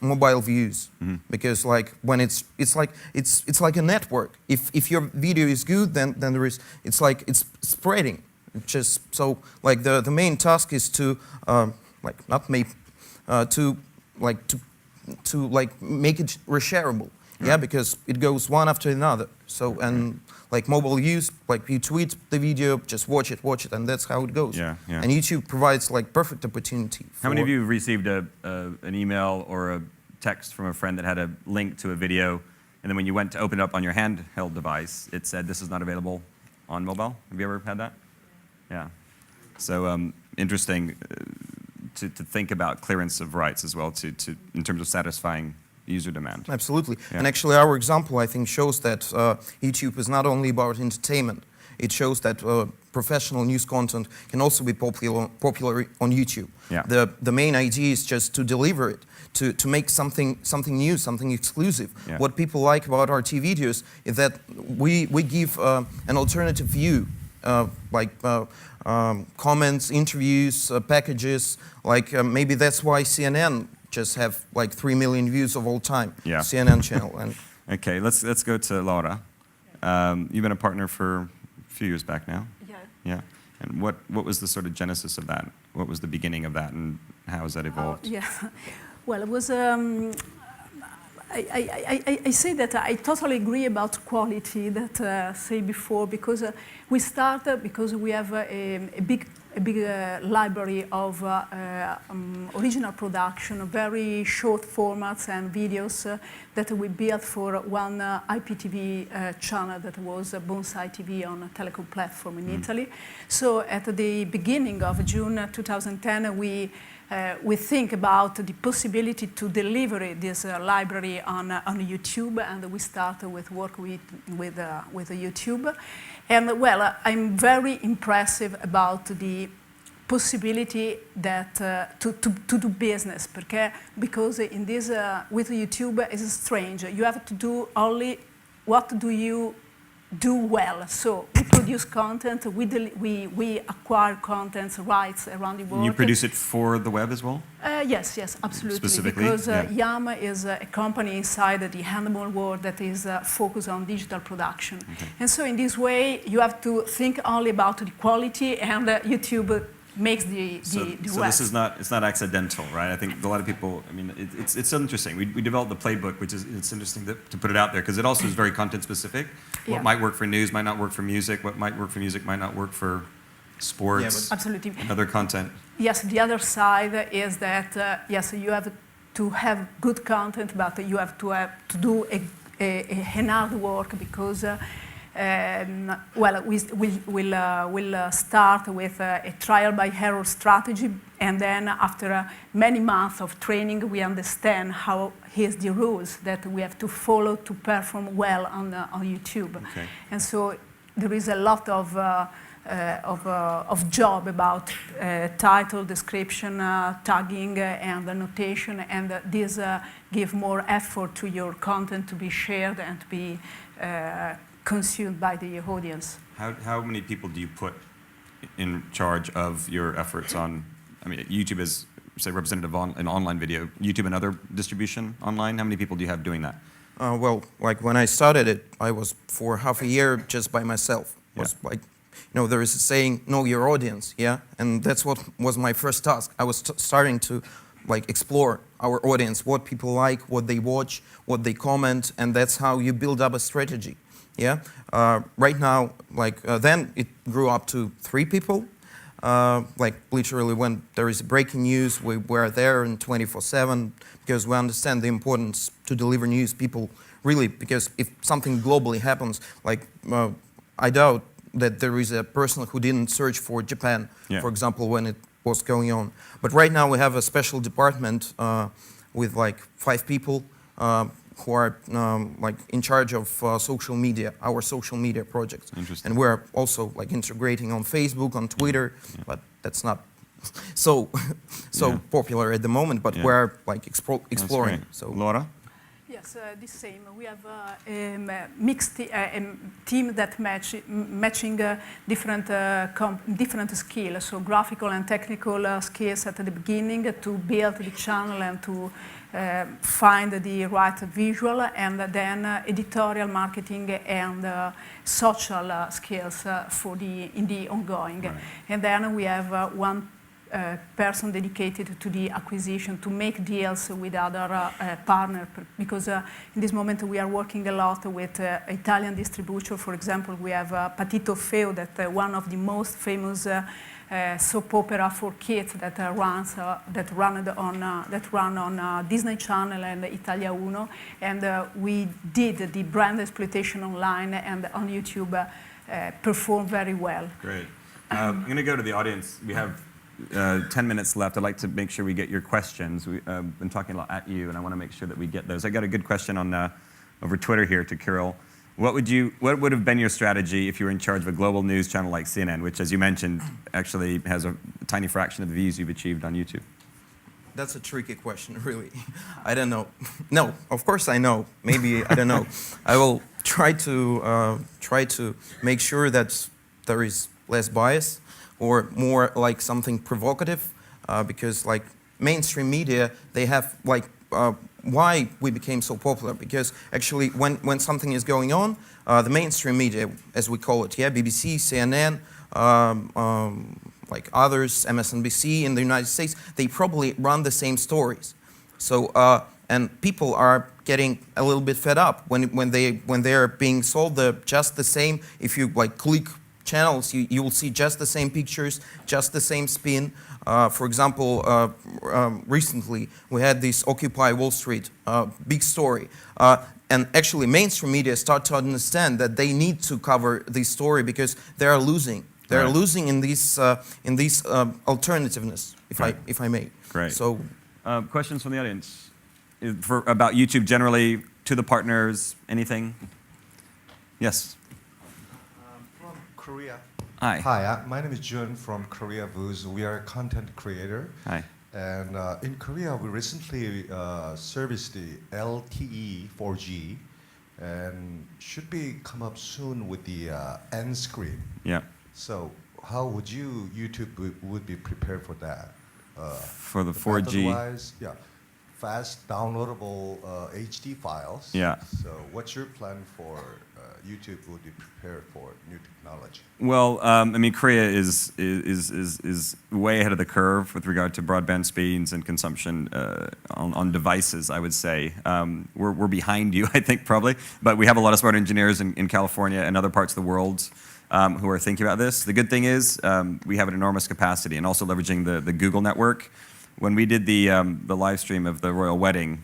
mobile views, because like when it's like a network. If your video is good, then there is it's spreading. Just so like the main task is to to make it reshareable. Yeah, because it goes one after another. So and like mobile use, like you tweet the video, just watch it, and that's how it goes. Yeah, yeah. And YouTube provides like perfect opportunity. How many of you received an email or a text from a friend that had a link to a video, and then when you went to open it up on your handheld device, it said this is not available on mobile? Have you ever had that? Yeah. So interesting to think about clearance of rights as well, in terms of satisfying user demand. Absolutely. Yeah. And actually our example, I think, shows that YouTube is not only about entertainment. It shows that professional news content can also be popular on YouTube. Yeah. The main idea is just to deliver it, to make something new, something exclusive. Yeah. What people like about our TV videos is that we give an alternative view, comments, interviews, packages. Like maybe that's why CNN just have like 3 million views of all time. Yeah. CNN channel. And okay, let's go to Laura. You've been a partner for a few years back now. Yeah. Yeah. And what was the sort of genesis of that? What was the beginning of that, and how has that evolved? Yeah. Well, it was. I say that I totally agree about quality that I said before, because we started because we have a big library of original production, very short formats and videos that we built for one IPTV channel that was Bonsai TV on a telecom platform in Italy. So at the beginning of June 2010, we think about the possibility to deliver this library on YouTube, and we started with work with YouTube. And well, I'm very impressive about the possibility that to do business, because in this with YouTube it's strange. You have to do only what do you do well. So we produce content, we acquire content rights around the world. You produce it for the web as well? Yes, absolutely. Specifically? Because yeah. YAM is a company inside the handmade world that is focused on digital production. Okay. And so in this way, you have to think only about the quality, and YouTube makes the So rest. it's not accidental, right? I think a lot of people, I mean, it's interesting. We developed the playbook, which is, it's interesting to put it out there, because it also is very content specific. What might work for news might not work for music. What might work for music might not work for sports. Absolutely. And other content. Yes, the other side is that, yes, you have to have good content, but you have to do a hard work, because well, we'll start with a trial by error strategy, and then after many months of training, we understand how here's the rules that we have to follow to perform well on YouTube. Okay. And so there is a lot of of job about title, description, tagging, and annotation, and this give more effort to your content to be shared and to be consumed by the audience. How many people do you put in charge of your efforts on, I mean, YouTube is, say, representative on an online video, YouTube and other distribution online? How many people do you have doing that? Well, like when I started it, I was for half a year just by myself. Yeah. Was like, you know, there is a saying, know your audience, yeah? And that's what was my first task. I was starting to like explore our audience, what people like, what they watch, what they comment, and that's how you build up a strategy, yeah? Right now, like then it grew up to 3 people. Like literally when there is breaking news, we're there in 24/7 because we understand the importance to deliver news. People really, because if something globally happens, like I doubt that there is a person who didn't search for Japan, for example, when it was going on. But right now we have a special department with like 5 people who are like in charge of social media, our social media projects. Interesting. And we're also like integrating on Facebook, on Twitter, but that's not so popular at the moment, but we're like exploring. So Laura? Yes, the same. We have a mixed team that matching different skills, so graphical and technical skills at the beginning to build the channel and to find the right visual, and then editorial, marketing, and social skills in the ongoing. Right. And then we have one person dedicated to the acquisition, to make deals with other partners, because in this moment we are working a lot with Italian distribution. For example, we have Patito Feo, that one of the most famous soap opera for kids that run on Disney Channel and Italia Uno, and we did the brand exploitation online and on YouTube perform very well. Great. I'm going to go to the audience. We have 10 minutes left. I'd like to make sure we get your questions. We've been talking a lot at you, and I want to make sure that we get those. I got a good question on over Twitter here to Kirill. What would have been your strategy if you were in charge of a global news channel like CNN, which, as you mentioned, actually has a tiny fraction of the views you've achieved on YouTube? That's a tricky question, really. I don't know. No, of course I know. Maybe I don't know. I will try to make sure that there is less bias or more like something provocative, because like mainstream media, they have like why we became so popular, because actually when something is going on, the mainstream media, as we call it, BBC, CNN, like others, MSNBC in the United States, they probably run the same stories. So and people are getting a little bit fed up when they're being sold just the same. If you like click channels, you will see just the same pictures, just the same spin. For example, recently we had this Occupy Wall Street big story. And actually mainstream media start to understand that they need to cover this story because they are losing. They are losing in this alternativeness, if I may. Great. So, questions from the audience about YouTube generally, to the partners, anything? Yes. From Korea. Hi. Hi, my name is Jun from Korea Booz. We are a content creator. Hi. And in Korea, we recently serviced the LTE 4G, and should be come up soon with the end screen. Yeah. So how would YouTube would be prepared for that? For the 4G? Otherwise, yeah, fast downloadable HD files. Yeah. So what's your plan for YouTube would be prepared for new technology? Well, I mean, Korea is way ahead of the curve with regard to broadband speeds and consumption on devices, I would say. We're behind you, I think, probably. But we have a lot of smart engineers in California and other parts of the world who are thinking about this. The good thing is we have an enormous capacity, and also leveraging the Google network. When we did the live stream of the royal wedding,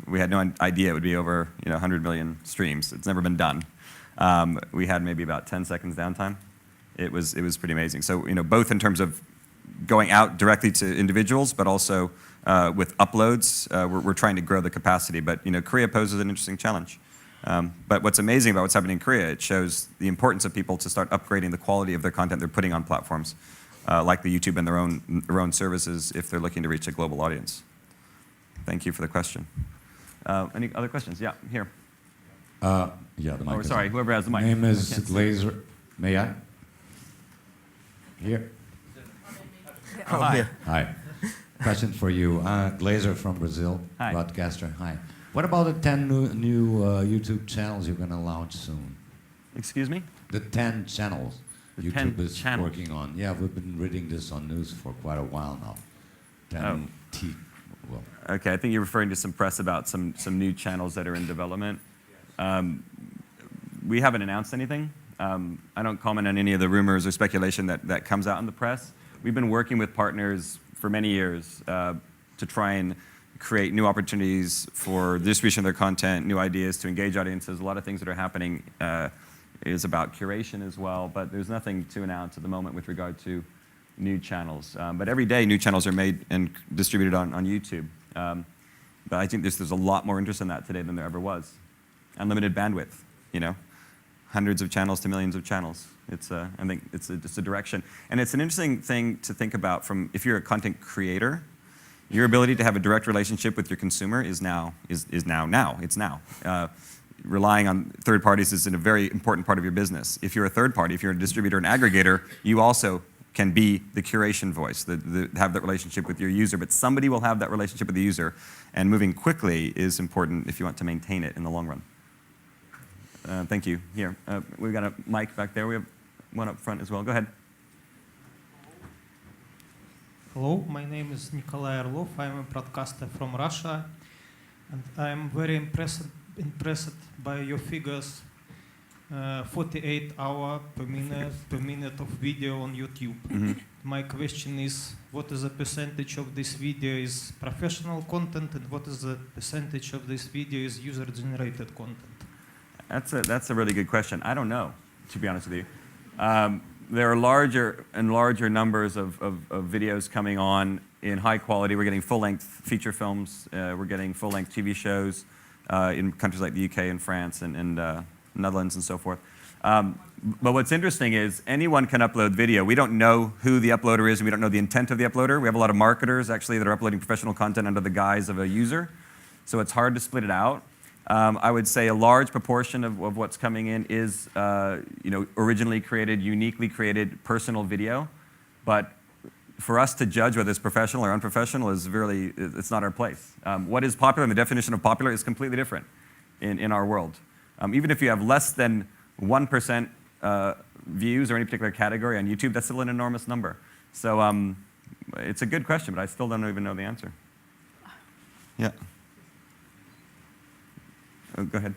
we had no idea it would be over 100 million streams. It's never been done. We had maybe about 10 seconds downtime. It was pretty amazing. So both in terms of going out directly to individuals, but also with uploads, we're trying to grow the capacity. But Korea poses an interesting challenge. But what's amazing about what's happening in Korea, it shows the importance of people to start upgrading the quality of their content they're putting on platforms like the YouTube and their own services if they're looking to reach a global audience. Thank you for the question. Any other questions? Yeah, here. Yeah, the mic. Oh, sorry, whoever has the mic. My name is Glazer. May I? Here. Oh, hi. Hi. Question for you. Glazer from Brazil, Hi. broadcaster. Hi. What about the 10 new YouTube channels you're going to launch soon? Excuse me? The 10 channels The YouTube 10 is channels. working on. Yeah, we've been reading this on news for quite a while now. 10 well. Okay, I think you're referring to some press about some new channels that are in development. We haven't announced anything. I don't comment on any of the rumors or speculation that comes out in the press. We've been working with partners for many years to try and create new opportunities for distribution of their content, new ideas to engage audiences. A lot of things that are happening is about curation as well, but there's nothing to announce at the moment with regard to new channels. But every day, new channels are made and distributed on YouTube. But I think there's a lot more interest in that today than there ever was. Unlimited bandwidth, you know, hundreds of channels to millions of channels. I think it's a direction. And it's an interesting thing to think about from, if you're a content creator, your ability to have a direct relationship with your consumer is now. Relying on third parties is a very important part of your business. If you're a third party, if you're a distributor and aggregator, you also can be the curation voice, have that relationship with your user, but somebody will have that relationship with the user, and moving quickly is important if you want to maintain it in the long run. Thank you. Here, we've got a mic back there. We have one up front as well. Go ahead. Hello, my name is Nikolai Orlov. I'm a broadcaster from Russia, and I'm very impressed by your figures. 48 hours per minute of video on YouTube. Mm-hmm. My question is, what is the percentage of this video is professional content, and what is the percentage of this video is user-generated content? That's a really good question. I don't know, to be honest with you. There are larger and larger numbers of videos coming on in high quality. We're getting full-length feature films. We're getting full-length TV shows in countries like the UK and France and Netherlands and so forth. But what's interesting is anyone can upload video. We don't know who the uploader is, and we don't know the intent of the uploader. We have a lot of marketers, actually, that are uploading professional content under the guise of a user. So it's hard to split it out. I would say a large proportion of what's coming in is originally created, uniquely created personal video. But for us to judge whether it's professional or unprofessional is really, it's not our place. What is popular, and the definition of popular is completely different in our world. Even if you have less than 1% views or any particular category on YouTube, that's still an enormous number. So it's a good question, but I still don't even know the answer. Yeah. Oh, go ahead.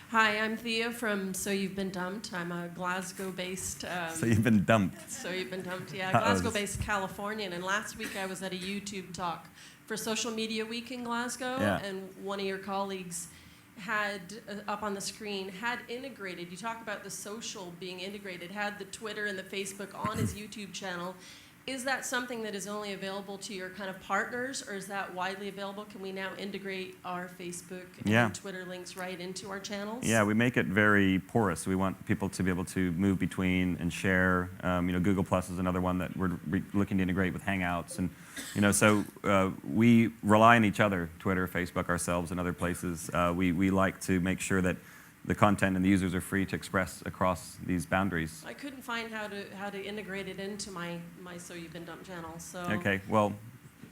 Hi, I'm Thea from So You've Been Dumped. I'm a Glasgow-based... So You've Been Dumped. So You've Been Dumped, yeah. Glasgow-based Californian. And last week I was at a YouTube talk for Social Media Week in Glasgow. Yeah. And one of your colleagues had, up on the screen, had integrated, you talk about the social being integrated, had the Twitter and the Facebook on his YouTube channel. Is that something that is only available to your kind of partners, or is that widely available? Can we now integrate our Facebook and Twitter links right into our channels? Yeah, we make it very porous. We want people to be able to move between and share. Google Plus is another one that we're looking to integrate with Hangouts, and so we rely on each other, Twitter, Facebook, ourselves, and other places. We like to make sure that the content and the users are free to express across these boundaries. I couldn't find how to integrate it into my So You've Been Dumped channel. So okay, well,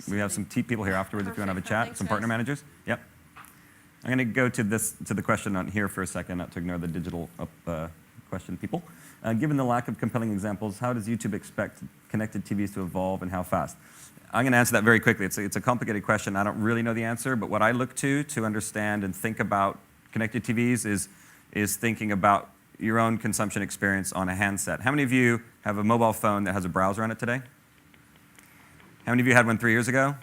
we have some people here afterwards. Perfect. If you want to have a chat, thanks, some partner managers. Yep. I'm going to go to the question on here for a second, not to ignore the digital question people. Given the lack of compelling examples, how does YouTube expect connected TVs to evolve, and how fast? I'm going to answer that very quickly. It's a complicated question. I don't really know the answer, but what I look to understand and think about connected TVs is thinking about your own consumption experience on a handset. How many of you have a mobile phone that has a browser on it today? How many of you had one 3 years ago?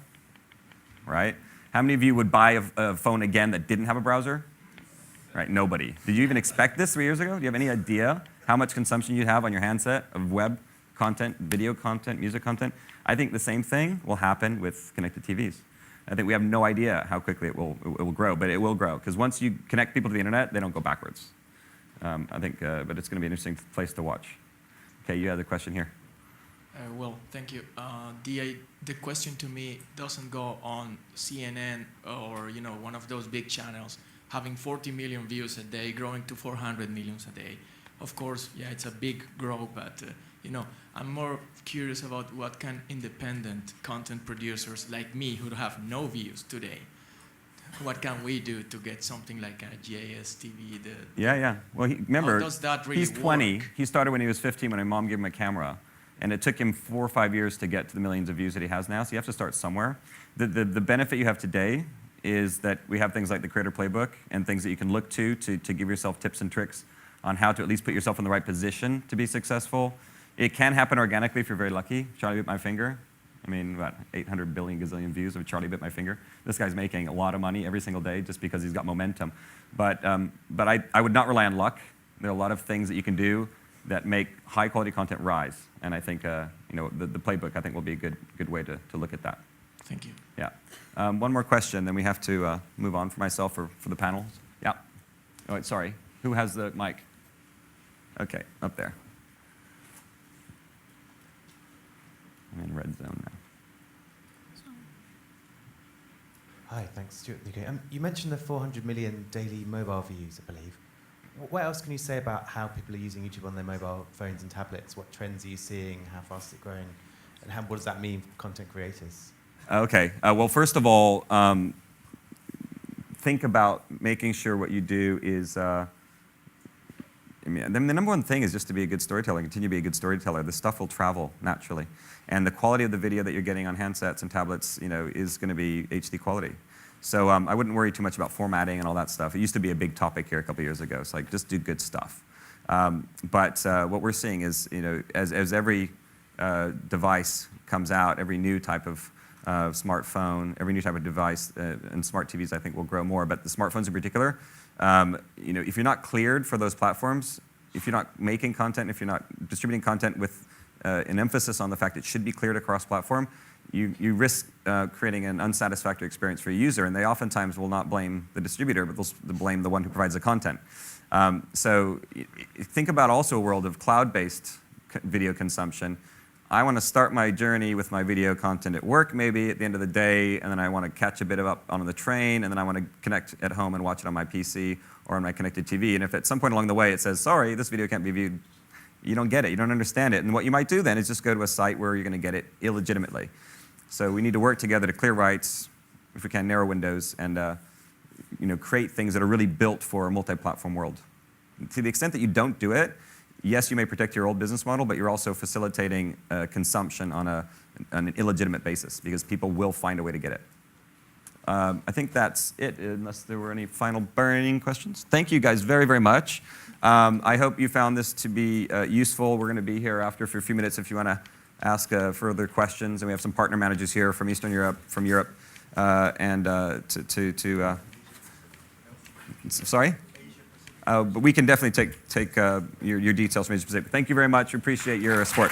Right? How many of you would buy a phone again that didn't have a browser? Right, nobody. Did you even expect this 3 years ago? Do you have any idea how much consumption you'd have on your handset of web content, video content, music content. I think the same thing will happen with connected TVs. I think we have no idea how quickly it will grow, but it will grow. Because once you connect people to the internet, they don't go backwards. I think, but it's going to be an interesting place to watch. Okay, you had a question here. Well, thank you. The question to me doesn't go on CNN or one of those big channels having 40 million views a day, growing to 400 million a day. Of course, yeah, it's a big growth, but I'm more curious about what can independent content producers like me who have no views today, what can we do to get something like a JSTV? Yeah. Well, remember, how does that really he's 20. work? He started when he was 15 when my mom gave him a camera. And it took him 4 or 5 years to get to the millions of views that he has now, so you have to start somewhere. The benefit you have today is that we have things like the Creator Playbook and things that you can look to give yourself tips and tricks on how to at least put yourself in the right position to be successful. It can happen organically if you're very lucky. Charlie Bit My Finger. I mean, about 800 billion gazillion views of Charlie Bit My Finger. This guy's making a lot of money every single day just because he's got momentum. But I would not rely on luck. There are a lot of things that you can do that make high-quality content rise. And I think the playbook, I think, will be a good way to look at that. Thank you. Yeah. One more question, then we have to move on for myself or for the panel. Yeah. Oh, wait, sorry. Who has the mic? Okay, up there. I'm in red zone now. Hi, thanks, Stuart. You mentioned the 400 million daily mobile views, I believe. What else can you say about how people are using YouTube on their mobile phones and tablets? What trends are you seeing? How fast is it growing? And what does that mean for content creators? Okay. Well, first of all, think about making sure what you do is, the number one thing is just to be a good storyteller, continue to be a good storyteller. The stuff will travel naturally. And the quality of the video that you're getting on handsets and tablets, is going to be HD quality. So I wouldn't worry too much about formatting and all that stuff. It used to be a big topic here a couple years ago. It's like, just do good stuff. But what we're seeing is, as every device comes out, every new type of smartphone, every new type of device, and smart TVs, I think, will grow more. But the smartphones in particular, if you're not cleared for those platforms, if you're not making content, if you're not distributing content with an emphasis on the fact it should be cleared across platform, you risk creating an unsatisfactory experience for a user, and they oftentimes will not blame the distributor, but they'll blame the one who provides the content. So think about also a world of cloud-based video consumption. I want to start my journey with my video content at work, maybe at the end of the day, and then I want to catch a bit of up on the train, and then I want to connect at home and watch it on my PC or on my connected TV. And if at some point along the way it says, sorry, this video can't be viewed, you don't get it, you don't understand it. And what you might do then is just go to a site where you're going to get it illegitimately. So we need to work together to clear rights, if we can, narrow windows, and create things that are really built for a multi-platform world. To the extent that you don't do it, yes, you may protect your old business model, but you're also facilitating consumption on an illegitimate basis, because people will find a way to get it. I think that's it, unless there were any final burning questions. Thank you guys very, very much. I hope you found this to be useful. We're going to be here after for a few minutes if you want to ask further questions. And we have some partner managers here from Eastern Europe, from Europe, sorry? But we can definitely take your details from Asia Pacific. Thank you very much. We appreciate your support.